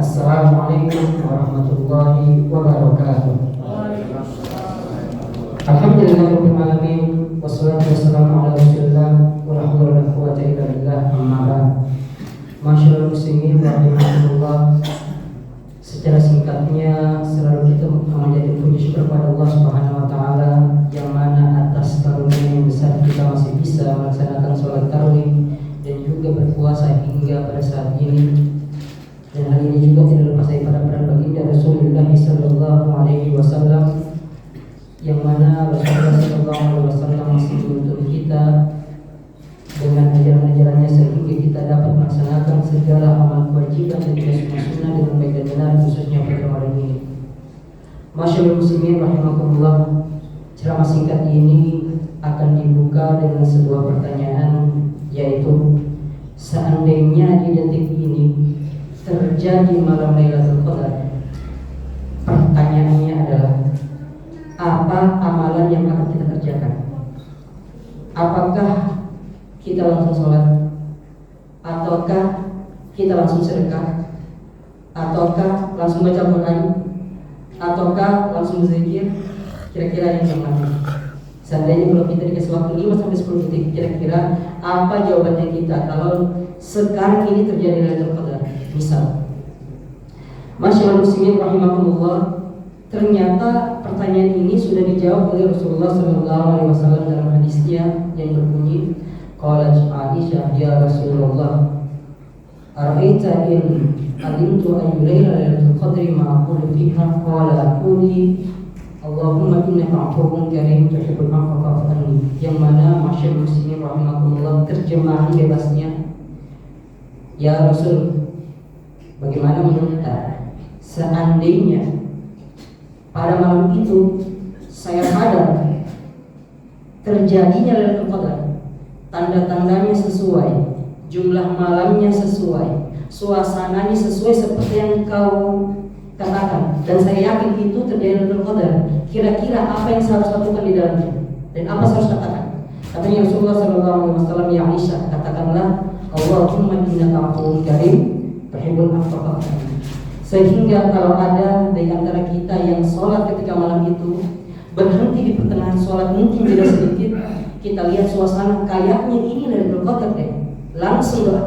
Assalamualaikum warahmatullahi wabarakatuh. Alhamdulillahirabbil alamin wassalatu wassalamu ala rasulillah wa la haula wa la quwwata illa billah amma ba'd. Masyaallah muslimin rahimakumullah. Secara singkatnya selalu kita menjadi puji syukur kepada Allah Subhanahu wa taala yang mana atas karunia yang besar kita masih bisa melaksanakan sholat tarawih dan juga berpuasa hingga pada saat ini. Dan hal ini juga tidak lepas daripada peran baginda Rasulullah sallallahu alaihi wasallam yang mana Rasulullah sallallahu alaihi wasallam masih menuntun kita dengan ajaran-ajarannya sehingga kita dapat melaksanakan segala amal kewajiban dan juga sunnah dengan baik dan benar, khususnya pada malam ini. Masyaallah muslimin rahimakumullah, ceramah singkat ini akan dibuka dengan sebuah pertanyaan, yaitu seandainya di detik ini terjadi malam Lailatul Qadar, pertanyaannya adalah apa amalan yang akan kita kerjakan? Apakah kita langsung sholat, ataukah kita langsung sedekah, ataukah langsung baca Quran, ataukah langsung berzikir? Kira-kira yang mana? Seandainya kalau kita dikasih waktu 5-10 detik, kira-kira apa jawabannya kita kalau sekarang ini terjadi Lailatul Qadar? Misal, masyaallah muslimin rahimakumullah, ternyata pertanyaan ini sudah dijawab oleh Rasulullah SAW dalam hadisnya yang berbunyi, qalat Aisyah ya Rasulullah, ara'aita in alimtu ayyu lailatul qadri ma aqulu fiha, qala quli Allahumma innaka afuwwun karim tuhibbul afwa fa'fu anni. Yang mana masyaallah muslimin rahimakumullah, terjemahan bebasnya, ya Rasul, bagaimana menurut Anda seandainya pada malam itu saya sadar terjadinya Lailatul Qadar, tanda-tandanya sesuai, jumlah malamnya sesuai, suasananya sesuai seperti yang kau katakan, dan saya yakin itu terjadi Lailatul Qadar, kira-kira apa yang saya harus lakukan di dalamnya dan apa saya harus katakan? Katanya Rasulullah SAW, ya Aisyah, katakanlah Allahumma innaka afuwwun karim tuhibbul afwa. Sehingga kalau ada di antara kita yang sholat ketika malam itu berhenti di pertengahan sholat, mungkin beda sedikit, kita lihat suasana kayaknya ini Lailatul Qadar deh, langsung doa.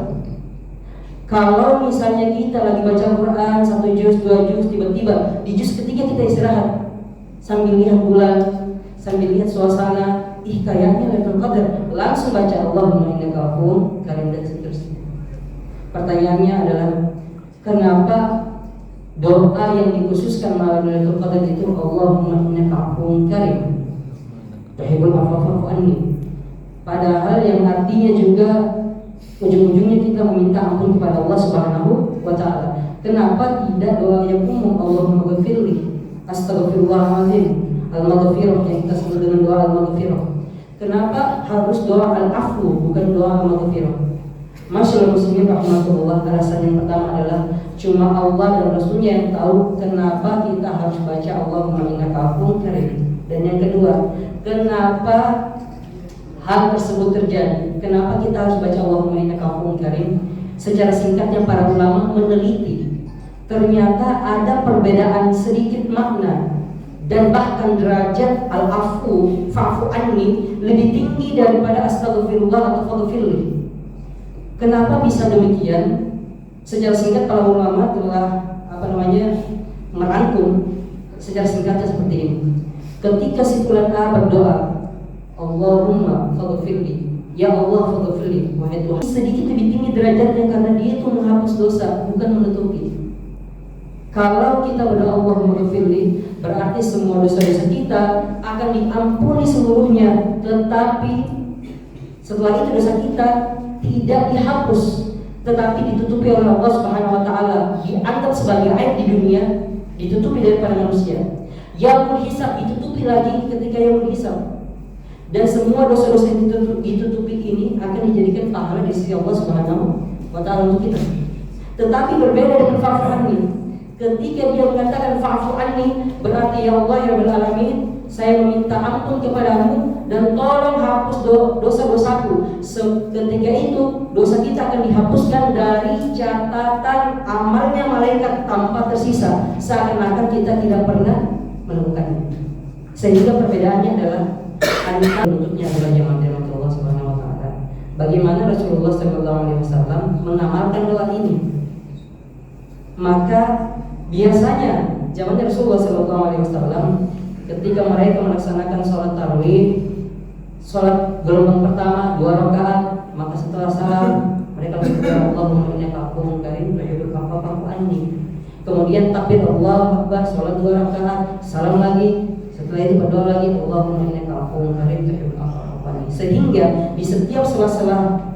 Kalau misalnya kita lagi baca Quran 1 juz, 2 juz, tiba-tiba di juz ketiga kita istirahat sambil lihat bulan, sambil lihat suasana, kayaknya Lailatul Qadar, langsung baca Allahumma innaka afuwwun karim dan seterusnya. Pertanyaannya adalah, kenapa doa yang dikhususkan malam Lailatul Qadar itu Allahumma innaka afuwwun karim tuhibbul afwa fa'fu anni, padahal yang artinya juga ujung-ujungnya kita meminta ampun kepada Allah Subhanahu wa taala. Kenapa tidak doa yang umum Allahumma ghfirli, astaghfirullahaladzim, al-maghfirah yang kita sebut dengan doa al-maghfirah? Kenapa harus doa al-afwu bukan doa al-maghfirah? Masyaallah muslimin rahmatullah, alasan yang pertama adalah cuma Allah dan Rasulnya yang tahu kenapa kita harus baca Allahumma innaka afuwwun karim. Dan yang kedua, kenapa hal tersebut terjadi? Kenapa kita harus baca Allahumma innaka afuwwun karim? Secara singkatnya para ulama meneliti, ternyata ada perbedaan sedikit makna dan bahkan derajat al-afu fa'fu anni lebih tinggi daripada astaghfirullah atau faghfirli. Kenapa bisa demikian? Secara singkat para ulama telah merangkum secara singkatnya seperti ini. Ketika si fulan A berdoa Allahumma faghfirli, ya Allah faghfirli, wahai Tuhan, sedikit lebih tinggi derajatnya karena dia itu menghapus dosa, bukan menutupi. Kalau kita berdoa Allahumma faghfirli, berarti semua dosa-dosa kita akan diampuni seluruhnya, tetapi setelah itu dosa kita tidak dihapus, tetapi ditutupi oleh Allah Subhanahu wa taala, dianggap sebagai aib di dunia, ditutupi daripada manusia. Yaumul hisab ditutupi lagi ketika yaumul hisab. Dan semua dosa-dosa yang ditutupi ini akan dijadikan pahala di sisi Allah Subhanahu wa taala untuk kita. Tetapi berbeda dengan fa'fu anni. Ketika dia mengatakan fa'fu anni, berarti ya Allah ya Rabbal alamin, saya meminta ampun kepadamu dan tolong hapus dosa-dosaku. Ketika itu dosa kita akan dihapuskan dari catatan amalnya malaikat, tanpa tersisa, seakan-akan kita tidak pernah menemukannya. Sehingga perbedaannya adalah antara bentuknya adalah jamaah Allah Subhanahu wa taala. Bagaimana Rasulullah SAW mengamalkan doa ini? Maka biasanya zaman Rasulullah SAW ketika mereka melaksanakan sholat tarawih, sholat gelombang pertama 2 rakaat, maka setelah salam mereka berdoa Allahumma innaka afuwwun karim tuhibbul afwa fa'fu anni. Kemudian takbir Allahu akbar, sholat 2 rakaat, salam lagi, setelah itu berdoa lagi Allahumma innaka afuwwun karim tuhibbul afwa fa'fu anni. Sehingga di setiap sela-sela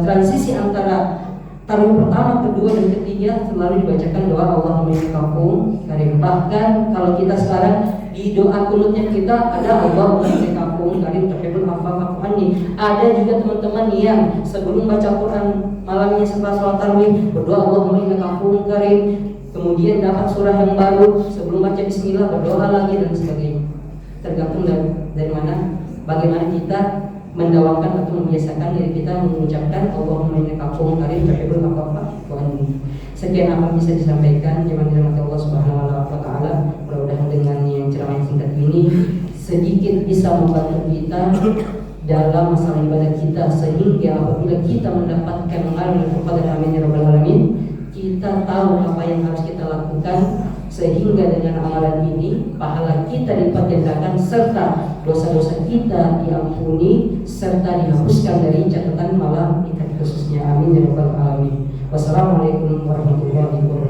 transisi antara tarawih pertama, kedua, dan ketiga selalu dibacakan doa Allahumma innaka afuwwun karim. Bahkan kalau kita sekarang di doa kunutnya kita ada Allahumma innaka afuwwun karim tuhibbul afwa fa'fu anni. Ada juga teman-teman yang sebelum baca Quran malamnya setelah sholat tarawih berdoa Allahumma innaka afuwwun karim. Kemudian dapat surah yang baru sebelum baca bismillah berdoa lagi dan sebagainya. Tergantung dari mana, bagaimana kita mendawamkan atau membiasakan diri kita mengucapkan Allahumma innaka afuwwun karim tuhibbul afwa fa'fu anni. Sekian apa bisa disampaikan jemaah dirahmati Allah Subhanahu wa taala. Mudah-mudahan dengan yang ceramah yang singkat ini sedikit bisa membantu kita dalam masalah ibadah kita, sehingga apabila kita mendapatkan mengalami kepada amin ya rabbal alamin, kita tahu apa yang harus kita lakukan, sehingga dengan amalan ini pahala kita dilipat gandakan serta dosa-dosa kita diampuni serta dihapuskan dari catatan malaikat khususnya. Amin ya rabbal alamin. Wassalamualaikum warahmatullahi wabarakatuh.